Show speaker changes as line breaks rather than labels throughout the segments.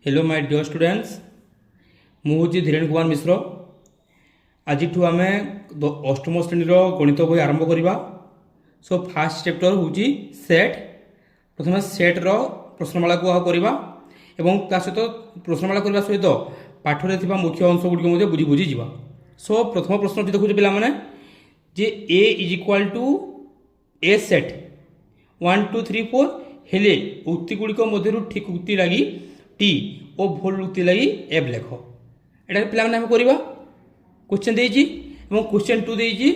Hello my dear students हूँ धीरेन्द्र कुमार मिश्र। आज आम अष्टम श्रेणी गणित बही आरंभ करवा। सो फास्ट चैप्टर हूँ सेट। प्रथम सेट्र प्रश्नमाला को करवा एवं ता सहित प्रश्नमाला करने सहित पाठरे मुख्य अंश गुड़िक बुझी बुझी जा। सो प्रथम प्रश्न देखुचे पे जे A is equal to a set 1 2 3 4 हेले उक्ति गुड़िक मध्य ठीक उक्ति लगी टी और भूल उक्ति लगी एफ लेख। यहाँ पे करवा क्वेश्चन देजी क्वेश्चन 2 देजी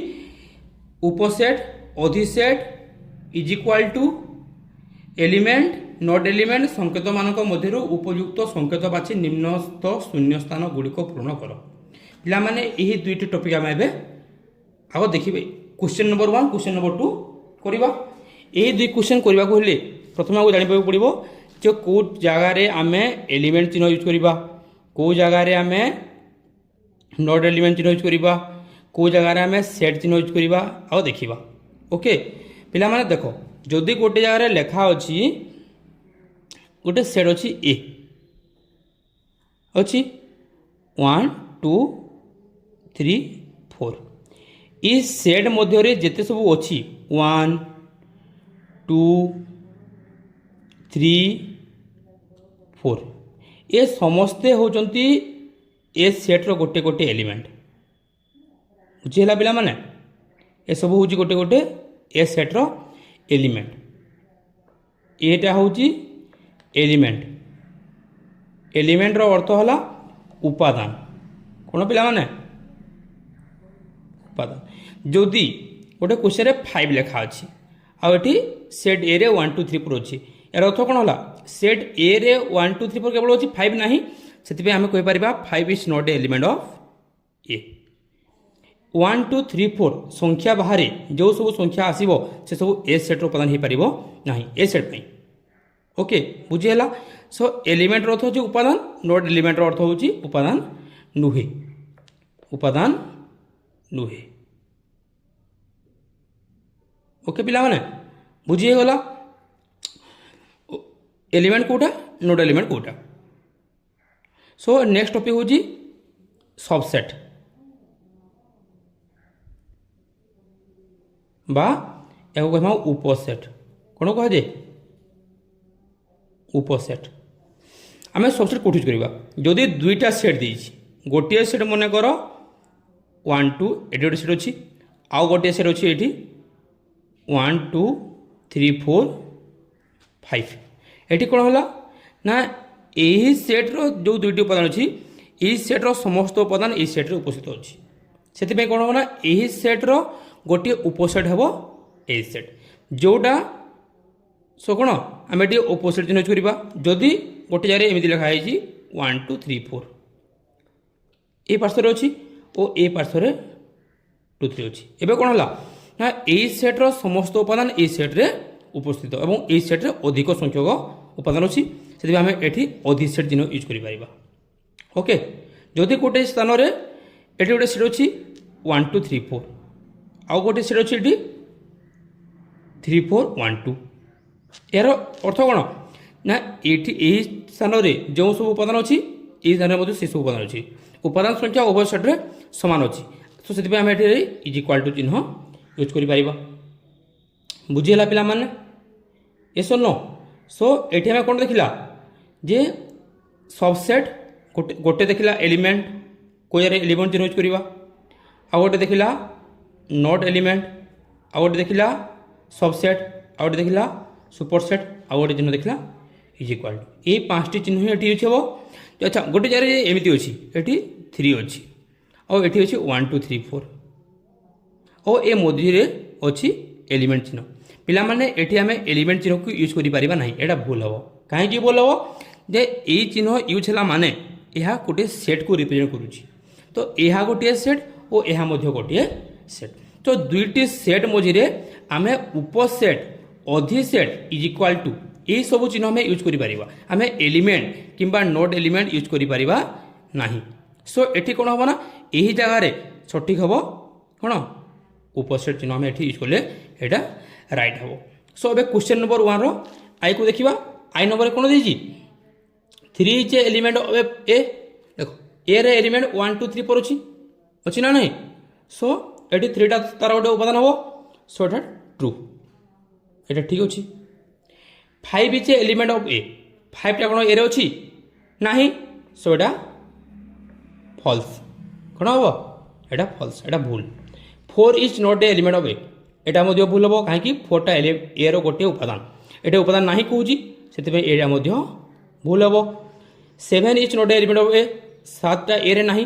उपसेट अधिसेट is equal to element not element संकेत मान मध्य उपयुक्त संकेत बाछी निम्नस्थ शून्य स्थान गुड़िक पूर्ण कर। पाने यही दुईट टपिक आम आग देखिए क्वेश्चन नंबर 1 क्वेश्चन नंबर 2 करवा। यही दुई क्वेश्चन करने को हेले प्रथम आपको जाना पड़ो जो कौ जगार आम एलिमेंट चिन्ह यूज करवा, कौ जगार आम नॉट एलिमेंट चिन्ह यूज करवा, कौ जगार आम सेट चिन्ह यूज करवा आ देखा। ओके पिला माने देखो जदि गोटे जगार लेखा अच्छी गोटे सेट अच्छी ए अच्छी 1 2 3 4 ये सेट मध्य जिते सब अच्छी 1 2 3 4 ये समस्ते होचंती ए सेट्र गोटे गोटे एलिमेंट बुझीला पिला माने ए सब हूँ गोटे गोटे ए सेट्र एलिमेंट। एटा हूँ एलिमेंट एलिमेंट रो अर्थ होला उपादान कौन पिला माने उपादान। जदि गोटे क्वेश्चन 5 लेखा अच्छी आठी सेट ए रे 1 2 3 4 अच्छी यार अर्थ कौन होला सेट ए रे 1 2 3 4 केवल अच्छी 5 ना से आम कहीपर 5 is not a element of ए। 1 2 3 4 संख्या बाहर जो सब संख्या आसो से सब ए सेट्र उपादान हो पार ना ए सेट पर। ओके बुझीगला। सो एलिमेंट अर्थ हो उपादान नॉट एलिमेंट अर्थ हो उपादान नुहे उपादान नुहे। ओके पिला माने बुझीगला एलिमेंट कोटा नोट एलिमेंट कोटा। सो नेक्स्ट टॉपिक हूँ सबसेट बा या कहमा उपसेट कौन कह जाए उपसेट। आम सबसेट कौट यूज करवा जदि दुईटा सेट देती गोटे सेट मन कर 1 2 ये गोटे सेट अच्छी आउ गोटे सेट अच्छी ये 1 2 3 4 5 ये कौन है ना यही सेट्र जो दुईट उपादान अच्छी यही सेट्र समस्त उपादान यही सेट्रे उपस्थित अच्छी से कौन होना यही सेट्र गोटे उपसेट हे यही सेट जोटा सो कौन आम ये अपोजिट चिन्ह यूज करवा। जदि गोटे जगह एमती लिखाई 1 2 3 4 ये पार्श्वर अच्छी और ये पार्श्वर 2 3 अच्छी एवं कौन है ना यही सेट्र समस्त उपादान यही सेट्रे उपस्थित और यही सेट्रे अधिक संख्यक उपादान अच्छी से आम ये अधिसेट चिन्ह यूज कर। ओके जदि गोटे स्थान ये गोटे सेट अच्छी 1 2 3 4 आउ गोटे सेट अच्छी ये 3 4 1 2 यार अर्थ कौन ना यही स्थान जो सब उपादान अच्छी ये स्थान से सब उपादान अच्छी उपादान संख्या उभय सेट्रे सामान अच्छी तो से आम ये इज इक्वाल टू चिन्ह यूज कर बुझीगला पिला माने ये सुन सो ये आम कौन देखला जे सबसेट गोटे गोटे देखला एलिमेंट कोई एलिमेंट चिन्ह यूज करवा आ गोटे देखला नॉट एलिमेंट आ गोटे देखला सबसेट आ गोटे देखला सुपरसेट आ गोटे चिन्ह देखला इज इक्वाल टू ये 5टी चिन्ह ये यूज हे। अच्छा गोटे जगह एमती अच्छी ये 3 अच्छी और ये अच्छी 1 2 3 4 और ये मध्य अच्छी एलिमेंट चिन्ह पिला माने एठी आम एलिमेंट चिन्ह को यूज करिपारिबा नाही एटा भूल हम कहीं भूल हम जे यही चिन्ह यूज है माने यह गोटे सेट को रिप्रेजेंट करुच्ची तो यह गोटे सेट और यह गोटे सेट तो दुईटी सेट मझे आम उपसेट अधिसेट इज इक्वाल टू यही सब चिन्ह आम यूज करिपारिबा आम एलिमेंट किंबा नॉट एलिमेंट यूज करिपारिबा नाही। सो एठी कौन हम ना यही जगार सठिक हम कौन उपसेट चिन्ह आम यूज कले यहाँ राइट हम। सो अब क्वेश्चन नंबर 1 आई को देखा आई नंबर कौन देती 3 इज एलिमेंट ऑफ ए देखो ए रे एलिमेंट 1 2 3 4 अच्छी ना नहीं सो ये 3टा तार गोटे उपादान हम सो एटा ट्रू एटा ठीक अच्छे 5 इज एलिमेंट ऑफ ए 5टा कौन ए रे अच्छी नहीं सो एटा फॉल्स कौन हम एटा फॉल्स एटा भूल 4 is not a element of A एटा मध्य भूल हम कहीं 4टा ए रो गोटे उपादान एटा उपादान नहीं कहूँ से एटा मध्य भूल हम 7 is not a element of A 7टा ए रे नहीं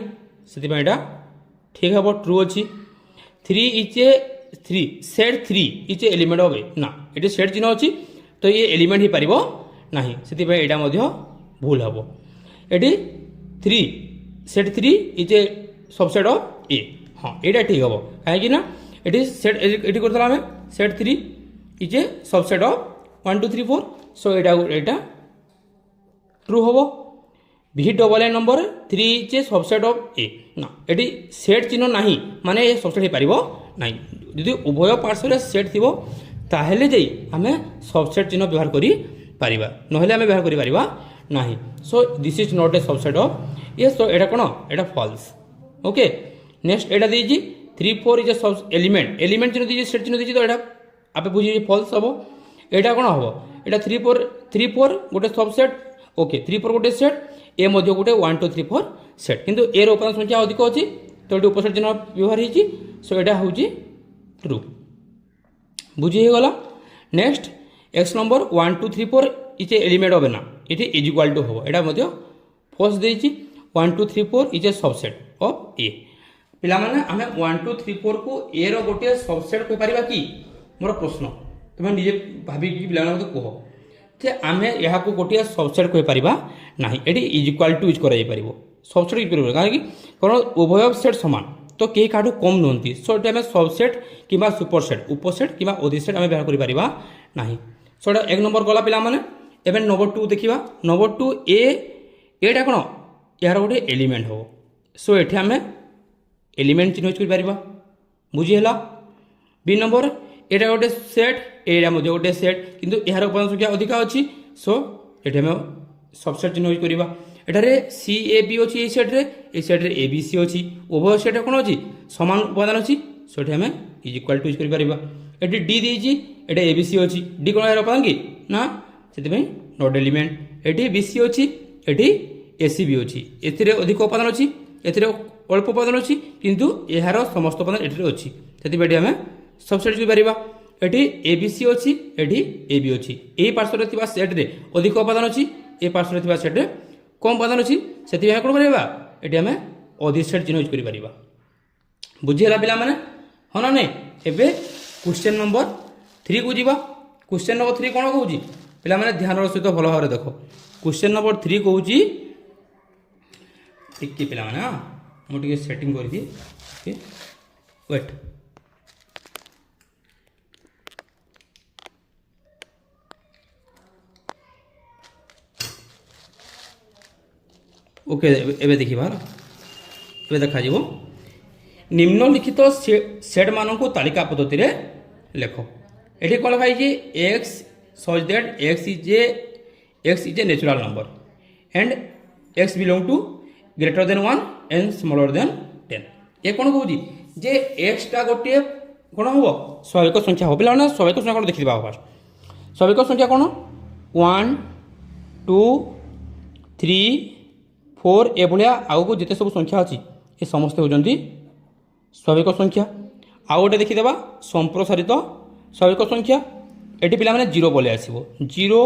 से एटा ठीक है ट्रू अच्छी 3 is a 3 set 3 is a element of A ना ये सेट चिन्ह अच्छी तो ये एलिमेंट ही पार ना से यहाँ भूल हम ये 3 set 3 is a subset of A हाँ यहाँ ठीक हम कहीं ये सेट ये करता आम set 3 is a subset of 1 2 3 4 so यहाँ ट्रू हम भि double a number 3 is a subset of A ना ये सेट चिन्ह ना माने ये सबसेट हो पार ना यदि उभय पार्श्व सेट थी ताहले जाई आमे सबसेट चिन्ह व्यवहार करी पारिबा नहले आमे व्यवहार करी पारिबा नाही so this is not A subset of ये सो एटा कोन एटा फॉल्स ओके नेक्स्ट एटा दीजी 3 4 इज ए सब एलिमेंट चिन्ह दीजी सेट चिन्ह दीजी तो एटा आपे बुझी फॉल्स हबो एटा कोन हबो एटा 3 4 गोटे सबसेट ओके 3 4 गोटे सेट ए मध्य गोटे 1 2 3 4 सेट किंतु ए रो उपादान संख्या अधिक अछि तो एटा उपसेट चिन्ह व्यवहार हिची सो एटा होउची ट्रू बुझी गला next x number 1 2 3 4 is a element of ना ये इज इक्वाल टू हम यहाँ फर्स्ट देती 1 2 3 4 इज ए सबसेट ऑफ ए पिला माने आमे 1 2 3 4 को ए रो गोटे सबसेट कहि परिबा कि मोर प्रश्न तुम निजे भाबी कि पिला मते कहो जे आमे यहाँ को गोटे सबसेट कहि परिबा नाही एटी इज इक्वाल टू यूज कराई परिबो सबसेट यूज परिबो कारण कि उभय सेट समान तो कई काठू कम नुहति सो ये आम सबसेट कि सुपरसेट उपसेट कि अधिसेट आम व्यवहार करें ना सो एक नंबर गला पे एवं नंबर 2 देखा नंबर 2 एटा कौन यार गोटे एलिमेंट हो सो ये आम एलिमेंट चिन्ह यूज कर बुझीगला बी नंबर यहाँ गोटे सेट एटा गोटे सेट किंतु यार उपादान संख्या अधिक अच्छी सो ये आम सबसेट चिन्ह यूज करवा एठारे सी ए बी अच्छी ये सेट्रे ए बी सी अच्छी उभय सेट कौन अच्छी समान उपादान अच्छी सो ये आम इज इक्वाल टू यूज कर डी देती एटा ए बी सी अच्छी डी कौन यार उपादान कि ना से नॉट एलिमेंट ये बी सी अच्छी ये ए सी बी अच्छी एथिरे अधिक उपादान अच्छी एथिरे अल्प उपादान अच्छी किंतु यार समस्त उपादान ये अच्छी से आम सबसेट कर ये ए बी सी अच्छी ये ए बी अच्छी यही पार्श्वर सेट्रे अधिक उपादान अच्छी ये पार्श्वर सेट्रे कम उपादान अच्छी से कौन करवा ये आम अधिसेट चिन्ह यूज कर बुझीगला पिला माने हाँ ना नहीं एवं क्वेश्चन नंबर 3 को जीवा क्वेश्चन नंबर 3 कौन कहूँ पिला माने ध्यान सहित भल भाव देख क्वेश्चन नंबर 3 कहूँ टिके पिला माने मुझे सेटिंग कर दी वेट ओके एबे देखिबा एबे देखा जीवो निम्नलिखित सेट मानक तालिका पद्धति रे लेखो एठी कोन लिखा जे x such that x is a natural number and x belong to greater than 1 and smaller than 10 ये कोन कहूजी जे x टा गोटे कोन हो स्वाभाविक संख्या हो पिला ना स्वाभाविक संख्या कोन देखि दिबा फास्ट स्वाभाविक संख्या कोन 1 2 3 4 ए भाया आग को जिते सब संख्या अच्छी ये समस्त होती स्वाभाविक संख्या आउ गोटे देखीदे संप्रसारित स्वाभाविक संख्या ये पे 0 बोले आसो 0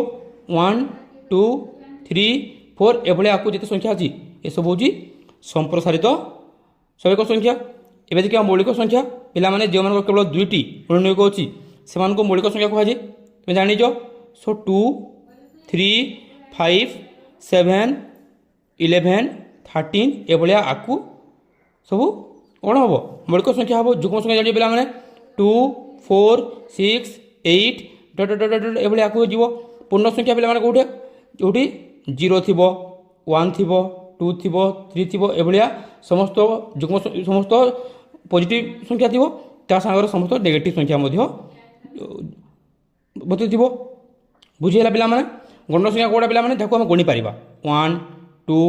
1 2 3 4 ए भाया आपको जिते संख्या अच्छी ये सब हूँ संप्रसारित स्वाभाविक संख्या एवं देखिए मौलिक संख्या पे जो मान केवल 2टी ऋणनिक अच्छी से मौलिक संख्या कहुए तुम जानिच सो 2 3 5 7 11 13 ए भाया आपको सब कौन हम मौलिक संख्या हम जुग्म संख्या जानिए पे 2 4 6 8 डट डट डट ए भाया आपको जीव पूर्ण संख्या पे कौटे जो 0 थी 1 थी 2 थी 3 थी ए भाया समस्त जुग्म समस्त पॉजिटिव संख्या थी सागर समस्त नेगेटिव संख्या बतई बुझीगला पे गण संख्या कौटा पे आम गणी पार 1 2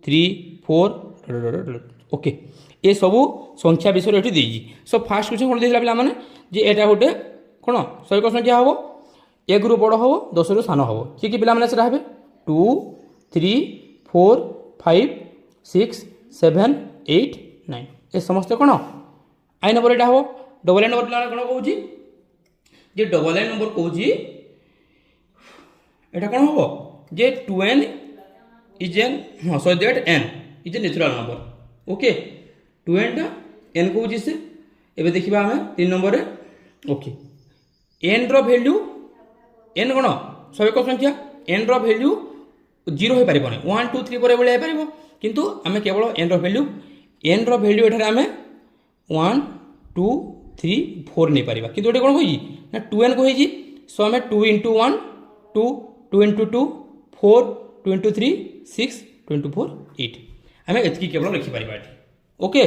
3 4 ओके ये सबू संख्या विषय ये देजी सो फास्ट क्वेश्चन कौन देला पे जे एटा गोटे कौन शैक संख्या हम 1 रु बड़ हम 10 रु सान हम कि पे से 2 3 4 5 6 7 8 9 ये समस्त कौन आई नंबर यहाँ हम डबल आई नंबर पे कौन कौन जे डबल आई नंबर कौन এটা কোন হবো যে 2n is an so that n is a natural number okay 2n টা n কো বুঝিছে এবে দেখিবা আমি 3 নম্বরে ওকে n র ভ্যালু n কোন স্বাভাবিক সংখ্যা n র ভ্যালু 0 হই পারিব না 1 2 3 পরে বলে হই পারিব কিন্তু আমি কেবল n র ভ্যালু এঠারে আমি 1 2 3 4 নেই পারিবা কিন্তু এটা কোন কইজি না 2n কো হইজি সো আমি 2 into 1 2 2 into 2 4 2 into 3 6 2 into 4 8 आम एति केवल लिखिपर ओके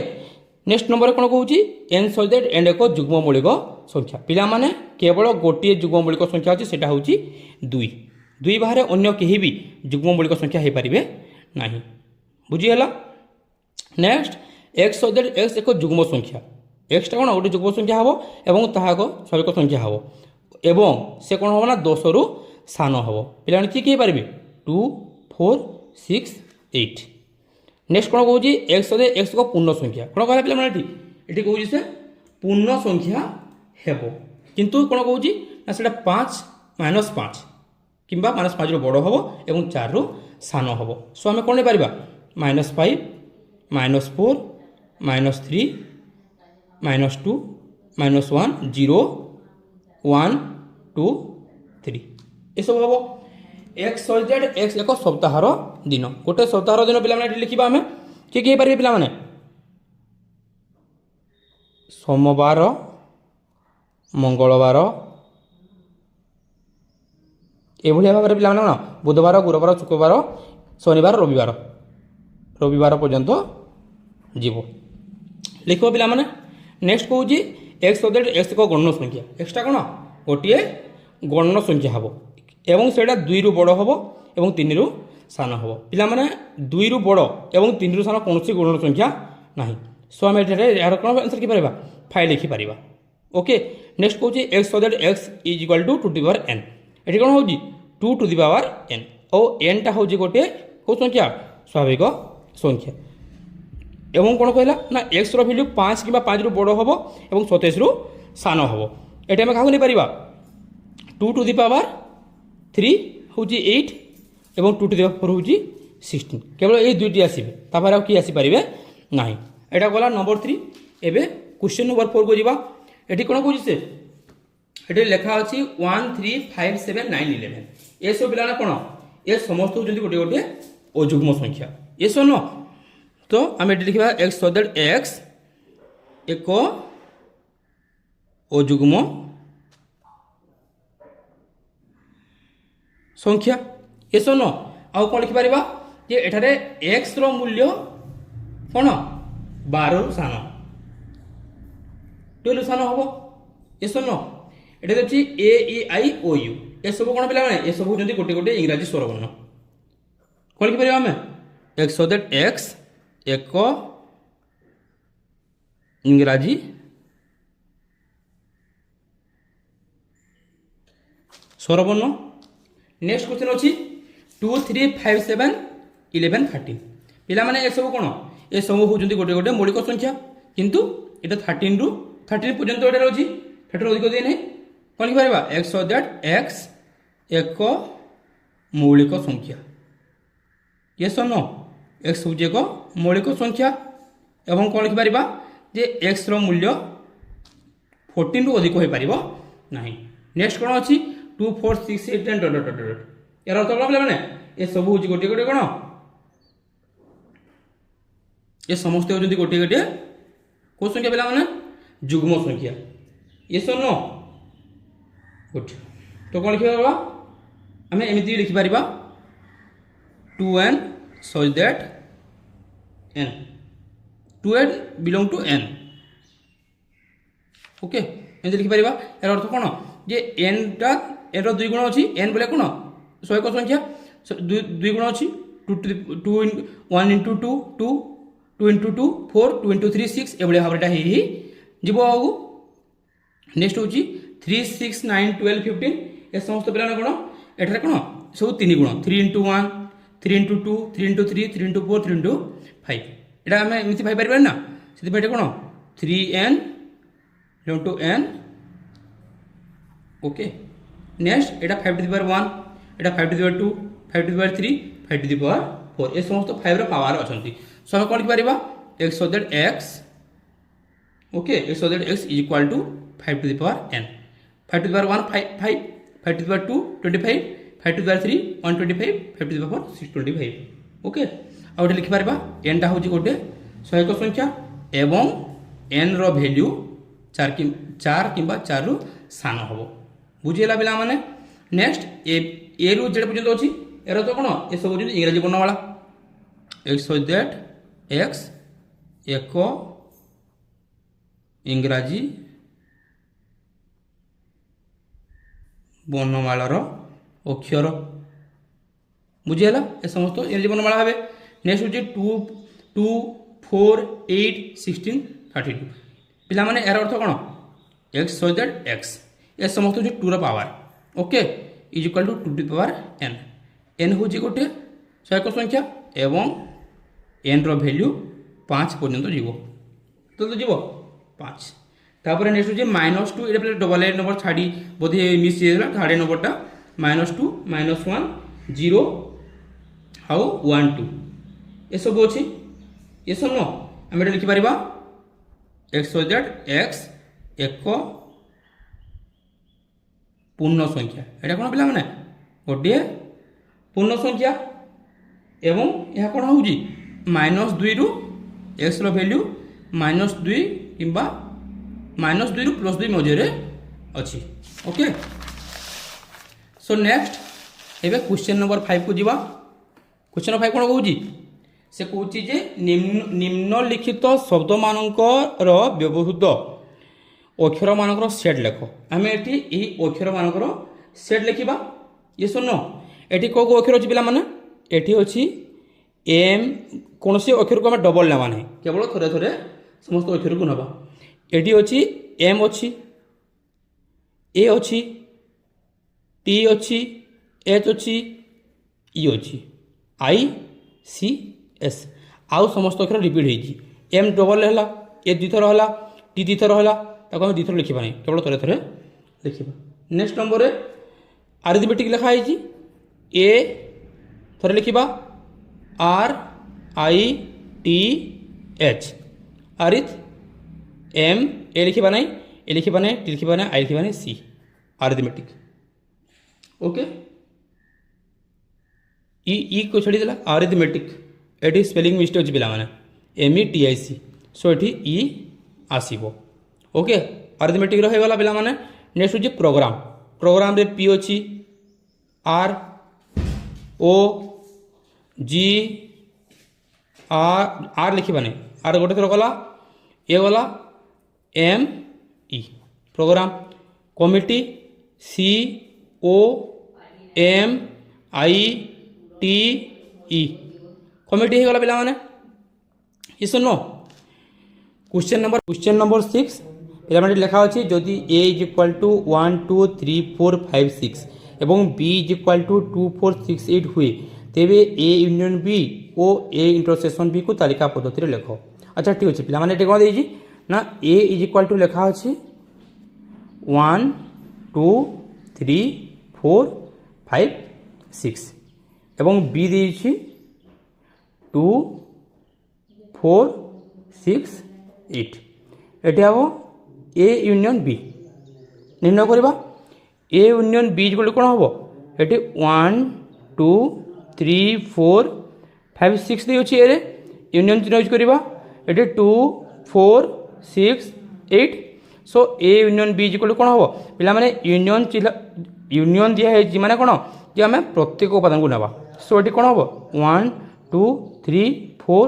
नेक्स्ट नंबर कौन कौच एन सॉलिड एंड एक जुग्म मौलिक संख्या पिला माने केवल गोटे जुग्म मौलिक संख्या अच्छी से दुई दुई बाहर अन्य कहीं भी जुग्म मौलिक संख्या हो पारे ना बुझीगला नेक्स्ट एक्स सॉलिड एक्स एक जुग्म संख्या एक्सटा कौन गोटे जुग्म संख्या हम और ताहा एक स्वाभाविक संख्या हम एवं से कौन हम ना 10 रु सान हम पे किए पारे 2 4 6 8 नेक्स्ट कौन कौच एक्स एक्स को पूर्ण संख्या कौन कहला पे ये कौन से पूर्ण संख्या हेब किंतु कौन कौच ना से 5 -5 कि -5 रु बड़ हम और 4 रु सान हम सो आम कौन पार -5 -4 -3 -2 -1 0 1 2 3 ये सब हम एक्स सॉलिड एक्स एक सप्ताहर दिन गोटे सप्ताहर दिन पे लिखा आम किए पारे पे सोमवार मंगलवार ये भाव में पे कौन बुधवार गुरुवार शुक्रवार शनिवार रविवार रविवार पर्यंत जीव लिख पे नेक्स्ट कौन एक्स सॉलिड एक्स एक गणन संख्या एक्सटा कौन गोटे गणन संख्या हम एवं से 2 रु बड़ हम और 3 रु सान हम पे 2 रु बड़ और 3 रु सान कौन गणन संख्या ना सो आम यार कौन आंसर कि 5 लिखिपर ओके नेक्स्ट कौन x solid x is equal to 2 to the power n ये कौन हो 2 टू द पावर n और n टा हूँ गोटे कौ संख्या स्वाभाविक संख्या एवं कौन कहला ना एक्स रैल्यू 5 कि 5 रु बड़ हम और 27 रु सान हम ये आम क्या नहीं पार 2 टू द पावर 3 हूँ 8 और 2 टू द पावर हूँ 16 केवल ये दुईटी आसवे तापर आउ कि आसीपारे ना यहाँ गला नंबर 3 एवं क्वेश्चन नंबर 4 को जावा ये कौन कौन से ये लेखा अच्छी 1 3 5 7 9 11 ये सब पिला कौन ये समस्त होती गोटे गोटे अजुग्म संख्या ये सब न तो आम ये लिखा एक्स सॉलिड एक्स एक अजुग्म संख्या ये सब न आउ कौन लिखिपर जे एठारे एक्स रो मूल्य कौन 12 रु सान 12 रु सान हम ये सब न ये अच्छी ए इ आई ओ यू ये सब कौन पे ये सब होती गोटे गोटे इंग्राजी स्वरवर्ण कौन लिखिपर आम एक्स सॉलिड एक्स एक इंग्राजी स्वरवर्ण नेक्स्ट क्वेश्चन अच्छी 2 3 5 7 11 13 पिला माने ये सब कौन ये सब होती गोटे गोटे मौलिक संख्या किंतु ये 13 रु 13 पर्यंत ये अच्छी 13 अधिक दिए ना कौन लिखिपर एक्स सॉलिड एक्स एक मौलिक संख्या ये सब न एक्स हूँ एक मौलिक संख्या एवं कौन लिखिपर जे एक्स रूल्य 14 रु अधिक हो पार ना नेक्स्ट कौन अच्छी 2 4 6 8 10 डट डट डट यार अर्थ कौन पे ये सब हूँ गोटे गोटे कौन ये समस्त होती गोटे गोटे कौ संख्या पे जुग्म संख्या ये सब न गुड तो कौन लिखा आम एमती लिखिपर 2n such that n 2n belong to n okay एमती लिखिपर यार अर्थ कौन जे n टा एन दुई गुण अच्छी n बोले कौन स्वाभाविक संख्या दुई गुण अच्छी two one into two two two into two 4 two into 3 6 एभली भाव ही जीव आगू नेक्स्ट हूँ 3 6 9 12 15 ए समस्त पिला कौन एठार कौन सब 3 गुण 3 into 1 3 into 2 3 into 3 3 into 4 3 into 5 एटा आम एमती पाइपर ना से कौन 3n into n okay next Etah 5 to the power 1 एटा 5 to the power 2 5 to the power 3 5 to the power 4 ए समस्त 5 रो पावर अच्छा सो हम कौन लिखिपर x so that x okay x so that x is equal to 5 to the power n 5 to the power 1 5 5 5 to the power 2 25 5 to the power 3 125 5 to the power 625 okay आ गोटे लिखिपर n टा हूँ गोटे सहायक संख्या एवं n रो value 4 कि 4 रु सान हम बुझेगा पिला माने नेक्स्ट ए रु जेड पर्यंत अच्छी एरो तो कौन ये सब हूँ इंग्राजी वर्णमाला x so that x एक इंग्राजी वर्णमालार अक्षर बुझीगला ए समस्त इंग्राजी वर्णमाला भावे नेक्स्ट हूँ 2 2 4 8 16 32 पिला माने यार अर्थ कौन एक्स सो दैट एक्स ए समस्त हूँ 2 रो power okay is equal to 2 to the power n n हूँ गोटे सहायक संख्या एवं n रो वैल्यू 5 पर्यंत जीव तो जीव 5 तापर नेक्स्ट हूँ -2 ये डबल ए नंबर छाड़ी बोधे मिस छाड़े नंबरटा -2 -1 0 हाउ 1 2 ये सब अच्छी ये सब न आम लिखिपर एक्स जेड एक्स एक पूर्ण संख्या यहाँ कौन पिला माने गोटे पूर्ण संख्या एवं यह कौन हूँ -2 रु एक्स रो वैल्यू -2 किंबा -2 रु +2 मझे अच्छी ओके सो नेक्स्ट एबे क्वेश्चन नंबर 5 को जीवा क्वेश्चन 5 कौन कहूँ से कहूँ जे निम्नलिखित शब्द मानकर व्यवहृत अक्षर मानकर सेट लेख आम ये अक्षर मानकर सेट लिखा ये सुन ये कौ कौ अक्षर अच्छी पिला माने एटी अच्छी एम कौन सी अक्षर को आम डबल नेवा ना केवल थोड़े थोड़े समस्त अक्षर को नवा एटी अच्छी एम अच्छी ए अच्छी टी अच्छी एच अच्छी ई अच्छी आई सी एस आउ समस्त अक्षर रिपीट होती एम डबल है ए दुईथर है टी दुईथर है ताको हम दुईथर लिखा नहीं केवल थोड़े थोड़े लिखा नेक्स्ट नंबर आरिथमेटिक लिखाई ए थोड़े लिखा आर आई टी एच आरिथ एम ए लिखा नहीं ए लिखा नहीं टी लिखा नहीं आई लिखा नहीं सी आरिथमेटिक ओके ई को छाड़ी देला आरिथमेटिक एटी स्पेलिंग मिस्टेक अच्छी पिला METIC सो ये ई आसब ओके आरिथमेटिक रहीगला पिला नेक्स्ट हूँ प्रोग्राम प्रोग्राम रे पी अच्छी आर ओ जी आर लिखा नहीं आर गोटे थर गला ए गला M E program committee COMITE committee हो गला पिला ये सुन क्वेश्चन नंबर 6 पिला लिखा अच्छी जदि A इज इक्वाल टू 1 2 3 4 5 6 एवं B इज इक्वाल टू 2 4 6 8 हुए तेबे A यूनियन B और A इंटरसेक्शन B को तालिका पद्धति लेख अच्छा ठीक अच्छे पिला कौन देजी ना A इज इक्वाल टू लिखा अच्छी 1 2 3 4 5 6 एवं B देजी 2 4 6 8 ये हम A यूनियन B निर्णय करवा A यूनियन B बोले कौन हम ये 1 2 3 4 5 6 दे अच्छी ए यूनियन चिन्ह यूज करवा ये 2 4 6 8 सो A यूनियन B बोले कौन हम पिला माने यूनियन दिखाई माने कौन कि आम प्रत्येक उपादान को ना सो ये कौन हम 1 2 3 4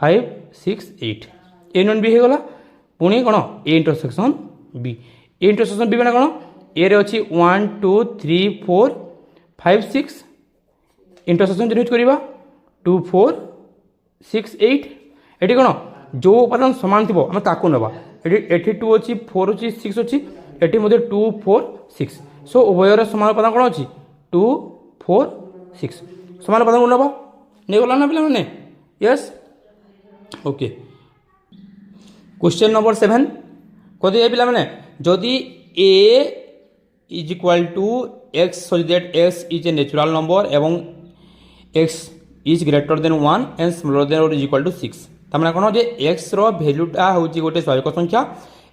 5 6 8 ए यूनियन B होगला पुणी कौन A intersection B A intersection B मैंने कौन ए रे अच्छी 1 2 3 4 5 6 इंटरसेक्शन यूज करवा 2 4 6 8 এটি কোণ যে উপাদান সমান থিব আমি তাকে নেবা এটি 2 অছি 4 অছি 6 অছি এটি মধ্যে 2 4 6 সো উভয়ের সমান উপাদান কোণ অছি 2 4 6 সমান উপাদান নেবা নেইগলা না পিলামানে ইয়েস ওকে क्वेश्चन नंबर 7 कदि ए पिलामाने जदि a is equal to x such that x is a natural number एवं x is greater than 1 and smaller than और इज इक्वल टू 6 तार कौन जे x रो भैल्यूटा हूँ गोटे स्वाभाविक संख्या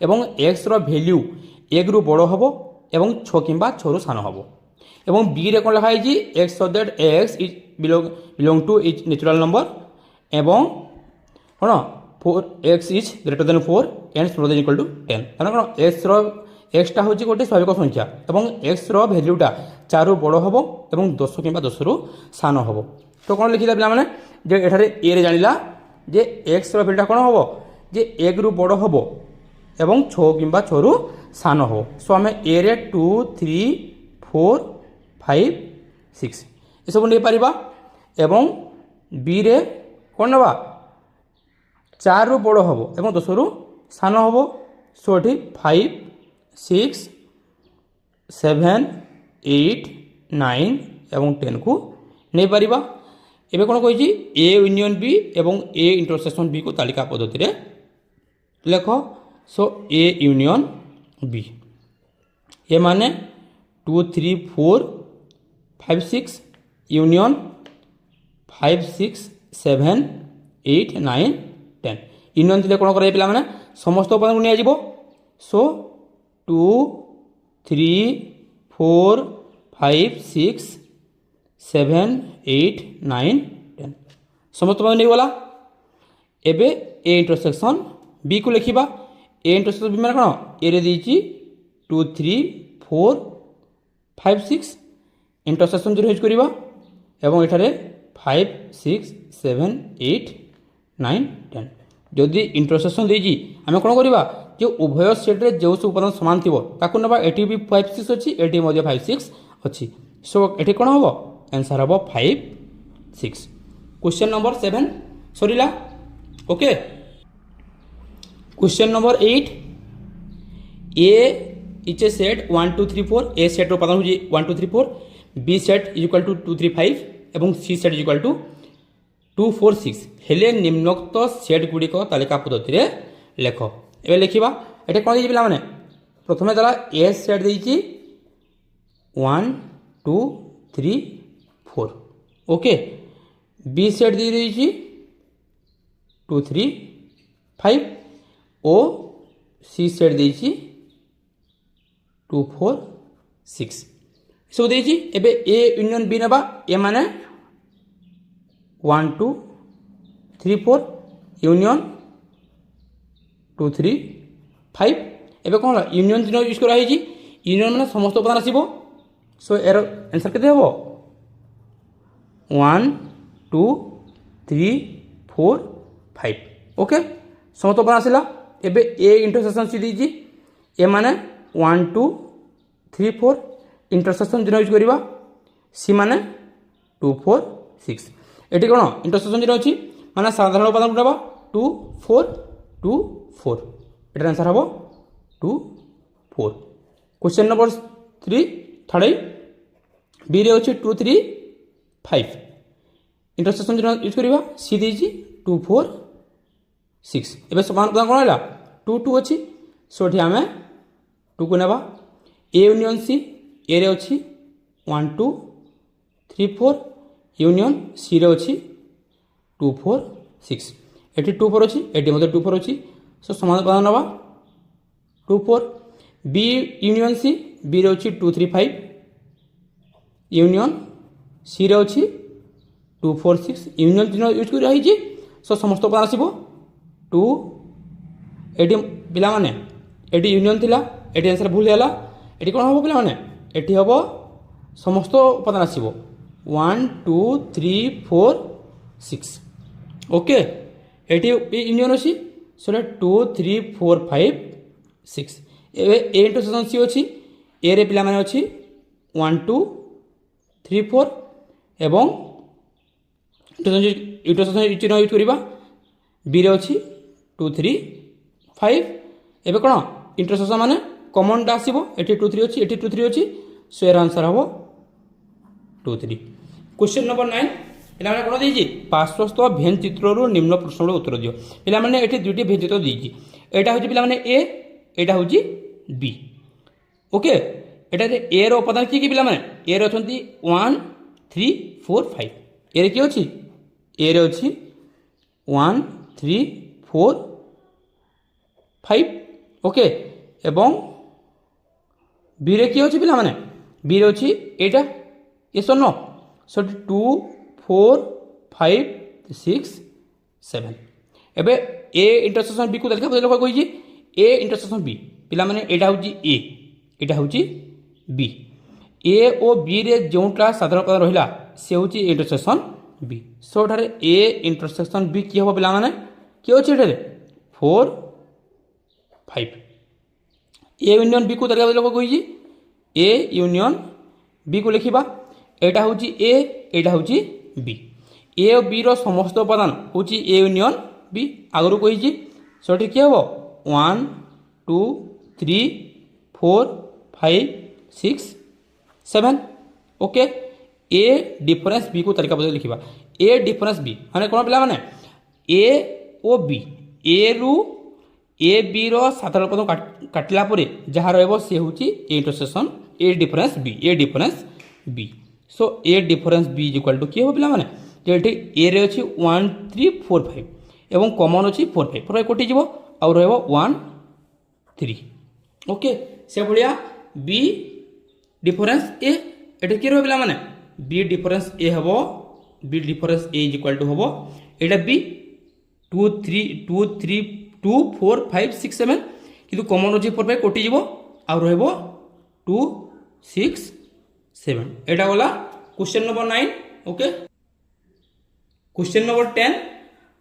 एवं x रो भैल्यू 1 रु बड़ हम एवं 6 कि 6 रु सान हम एवं b रे कौन लिखाई x such that x is belong to is natural number एवं कौन 4x is greater than 4 and smaller than equal to 10 तार कौन एक्सटा हूँ गोटे स्वाभाविक संख्या और एक्स भैल्यूटा 4 रु बड़ हम और 10 कि 10 रु सान हम तो कौन लिखिला पे जे एठारे ए रे जानिला जे एक्स भैल्यूटा कौन हम जे 1 रु बड़ हम और 6 कि 6 रु सान हम सो आम ए रे 2 3 4 5 6 ये सब नहीं पारिबा एवं बी रे कौन नवा 4 रु बड़ हम और 10 रु सान हम सो ये 5 6 7 8 9 एवं 10 को नहीं पारिबा एबे कौन कही ए यूनियन बी एवं ए इंटरसेक्शन बी को तालिका पद्धति रे लेख सो ए यूनियन बी ए माने 2 3 4 5 6 यूनियन 5 6 7 8 9 10 यूनियन थी कौन कर पे समस्त उपादान को नहीं सो 2 3 4 5 6 7 8 9 10 समस्त नहीं गला एबे ए इंटरसेक्शन बी को लिखा ए इंटरसेक्शन बी मैंने कौन ए रे देती 2 3 4 5 6 इंटरसेक्शन जो यूज करवा एवं एठारे 5 6 7 8 9 10 जदि इंटरसेक्शन देजी आम कौन करवा जो उभय सेट्रे जो सब उपादान सामान थी ताकू ना एटी भी 5 6 अच्छी एटी 5 6 अच्छी सो ये कौन हम आंसर हम 5 6 क्वेश्चन नंबर 7 सरीला okay question number 8 A is a set 1 2 3 4 A set उपादान हूँ 1 2 3 4 B set is equal to 2 3 5 एवं C set is equal to 2 4 6 हेले निम्नोक्त सेट गुड़िक तालिका पद्धति रे लेख ए लिखा ये कौन पे मैंने प्रथम ताला ए सेट देती 1 2 3 4 ओके बी सेट दे देती 2 3 5 ओ सी सेट देती 2 4 6 सब देती एबे ए यूनियन बी नबा ए माने 1 2 3 4 यूनियन 2 3 5 एबे कौन यूनियन चिन्ह यूज करा यूनियन मैंने समस्त उपादान आसो सो यार आंसर के हम 1 2 3 4 5 ओके समस्त उपादान आसला एबे ए इंटरसेक्शन सी देती ए माने 1 2 3 4 इंटरसेक्शन चिन्ह यूज करवा सी माने 2 4 6 ये कौन इंटरसेक्शन चिन्ह अच्छी माने साधारण उपादान उठावा 2 4 2 4 एटार आंसर हम 2 4 क्वेश्चन नंबर 3 थर्ड बी रे अच्छी 2 3 5 इंटरसेक्शन यूज करवा सी देती 2 4 6 एवं समान उपादान कौन है 2 2 अच्छी सो ये आम 2 को नेबा ए यूनियन सी ए रे अच्छी 1 2 3 4 यूनियन सी रे अच्छी 2 4 6 एटी 2 4 अच्छी एटी 2 4 अच्छी सो समान उपादान नवा 2 4 बी यूनियन सी बी रे अच्छी 2 3 5 यूनियन सी रे अच्छी 2 4 6 यूनियन चिन्ह यूज कर सो समस्त उपादान आसो 2 एटी पिला माने एटी यूनियन थिला एटी आंसर भूल है ये कौन हम पिला माने एटी हम समस्त उपादान आसो 1 2 3 4 6 ओके एटी यूनियन अच्छी सो 2 3 4 5 6 ए इंटरसेक्शन सी अच्छी ए रे पिला माने अच्छी 1 2 3 4 एवं ଇଣ୍ଟରସେକ୍ସନ୍ ଚିହ୍ନ ୟୁଜ୍ କରିବା। ବିରେ ଅଛି 2 3 5। ଏବେ କ'ଣ ଇଣ୍ଟରସେକ୍ସନ୍ ମାନେ କମନ୍ଟା ଆସିବ, ଏଠି 2 3 ଅଛି, ଏଠି 2 3 ଅଛି, ସো ଏର ଆନ୍ସର୍ ହେବ 2 3। क्वेश्चन नंबर 9 ପିଲାମାନେ କ'ଣ ଦେଇଛି, ପାର୍ଶ୍ୱସ୍ଥ ଭେନ୍ ଚିତ୍ରରୁ ନିମ୍ନ ପ୍ରଶ୍ନର ଉତ୍ତର ଦିଅ। ପିଲାମାନେ ଏଠି ଦୁଇଟି ଭେନ୍ ଚିତ୍ର ଦେଇଛି, ଏଇଟା ହେଉଛି ପିଲାମାନେ ଏ, ଏଇଟା ହେଉଛି ବି। ଓକେ, ଏଠାରେ ଏ ର ଉପାଦାନ କିଏ କି ପିଲାମାନେ, ଏ ରେ ଅଛନ୍ତି 1 3 4 5। ଏ ରେ କିଏ ଅଛି, ଏ ରେ ଅଛି 1 3 4 5। ଓକେ, ଏବଂ বি রে কি ଅଛି ପିଲାମାନେ, বি ରେ ଅଛି ଏଇଟା, yes or no? So 2 4 5 6 7। ଏବେ ए इंटरसेक्शन बी को देखा लोक कही ए इंटरसेक्शन बी पिलाने यहाँ हूँ ए यहाँ हूँ बी। ए और बी रे जोटा साधारण पद रहा सी हूँ इंटरसेक्शन बी। सो एठार ए इंटरसेक्शन बी किए हम पाने किए अच्छे 4 5। ए यूनियन बी को देखा लोक कही ए यूनियन बी को लिखा यहाँ हूँ ए यहाँ हूँ बी। ए और बी रो समस्त उपादान हूँ ए यूनियन बी आगु कही। सो ये किए हम 1 2 3 4 5 6 7। ओके, ए डिफरेंस बी को तालिका पद लिखा। ए डिफरेंस बी माने कौन पिला माने ए ओ बी, ए रु ए बी रो साधारण पद काटिला परे जहाँ रहिबो से होची A intersection A difference B. A difference B, so A difference B is equal to किए हो पिला माने जेठी ए रे अछि 1 3 4 5 एवं कॉमन अछि 4 5 4 5 कटि जिवो आ रहइबो 1 3। ओके, से भलिया बी डिफरेंस ए एटा कि रहबला माने बी डिफरेंस ए हबो, B difference A is equal to हबो एटा बी 2 4 5 6 7 किंतु कॉमन अछि 4 5 कटि जिवो आ रहइबो 2 6 7। एटा वाला question number 9। Okay, question number 10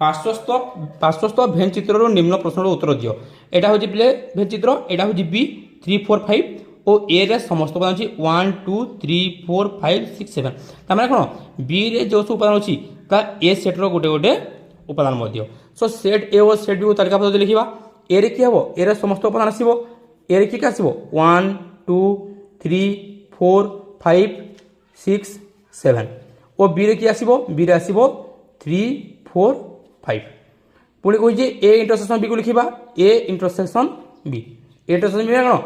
पार्श्वस्थ भेन चित्र निम्न प्रश्न उत्तर दियो। यहाँ हूँ प्ले भेन चित्र, यहाँ हूँ बी 3 4 5 और ए रे समस्त उपादान अच्छी 1 2 3 4 5 6 7। तमें कौन बी रे जो सब उपादान अच्छी ए सेट्र गोटे गोटे उपादान। सो सेट ए और सेट बी को तालिका पद लिखा। ए रे कि हम ए रे समस्त उपादान आसो, ए रे किए आसो 1 2 3 4 5 6 7 और बी रे किए आसो, बी रे आसो 3 4 5। पुणी कही ए इंटरसेक्शन बी को लिखा। A intersection B, A intersection B कौन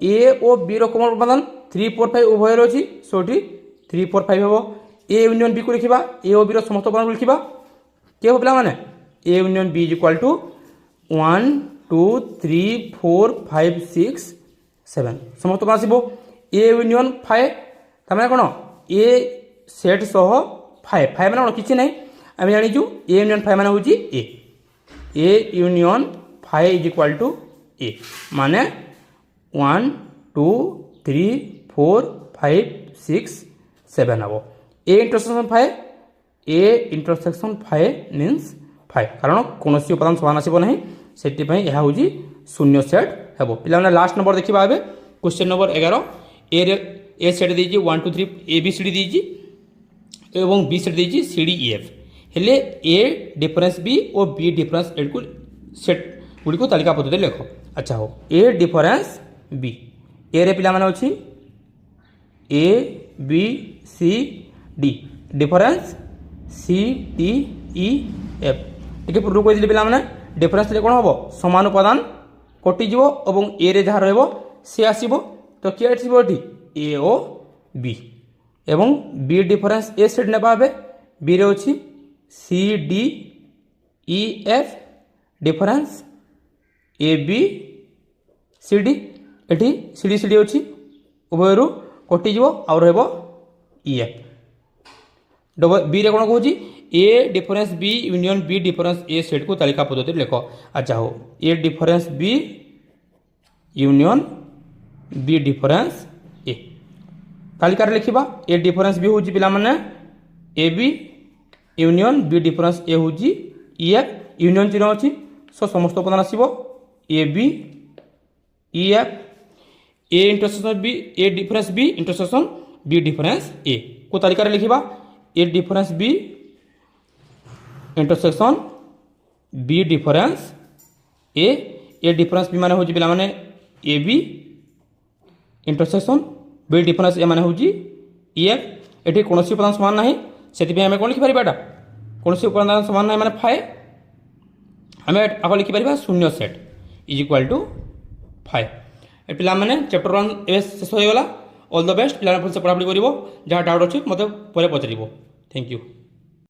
ए और बी रकम उपादान 3 4 5 उभय अच्छी। सो ये 3 4 5 हम। ए यूनियन बी को लिखा, ए और बी समस्त उपादान को लिखा किए हो पाने A union B is equal to 1 2 3 4 5 6 7 समस्त उपादान आसो। ए यूनियन 5 तमें कौन ए सेट सह 5 5 मैंने कौन किसी ना आम जाचु ए यूनियन 5 मान हूँ A union 5 is equal to A माने 1 2 3 4 5 6 7 हम। A intersection 5 A intersection 5 means 5 कारण कौन उपादान समान आसो ना से हूँ शून्य सेट हम। पे लास्ट नंबर देखा a question number 11 a set दे 1 2 3 ए बी सी डी देती एवं बी सेट देती सी डी ई एफ हेले ए डिफरेंस बी और बी डिफरेंस ए को सेट गुड़ी को तालिका पद्धति लिख। अच्छा हो ए डिफरेंस बी ए रे पिला माने अछि A B C D difference C D E F टिके पूर्व कहि दिले पिला माने डिफरेंस रे कोन होबो समान उपादान कटि जिवो एवं ए रे जहा रहबो से आसीबो तो के आसीबो एठी ए ओ बी एवं बी डिफरेंस ए सेट नेबा बे बी रे अछि C D E F difference A B C D एटी सी डी अच्छी उभय कटिज आउ रही ई एफ डबल बी रे कौन कहूँ A difference B union B difference A set को तालिका पद्धति लिख। अच्छा हो A difference B union B difference A तालिकार लिखा। ए डिफरेंस बी हूँ पिला माने A B union B difference A हूँ ई एफ यूनियन चिन्ह अच्छी। सो समस्त उपादान आसो A B E F A intersection B A difference B intersection B difference A को तालिकार लिखा। A difference B intersection B difference A difference B माने होची पिला माने A B intersection B difference A माने होची एफ एठी कोनोसी उपादान समान नाही सेति हमें कोन लिखि परिबा एटा कोनोसी उपादान समान नाही माने फाइ हमें आगे लिखि परिबा शून्य सेट इज इक्वल टू 5 ए पिला माने चैप्टर 1 ए शेष हो गला ऑल द बेस्ट पिला से पढ़ापढ़ी करिवो जहाँ डाउट अछि मते परे पचारिवो थैंक यू।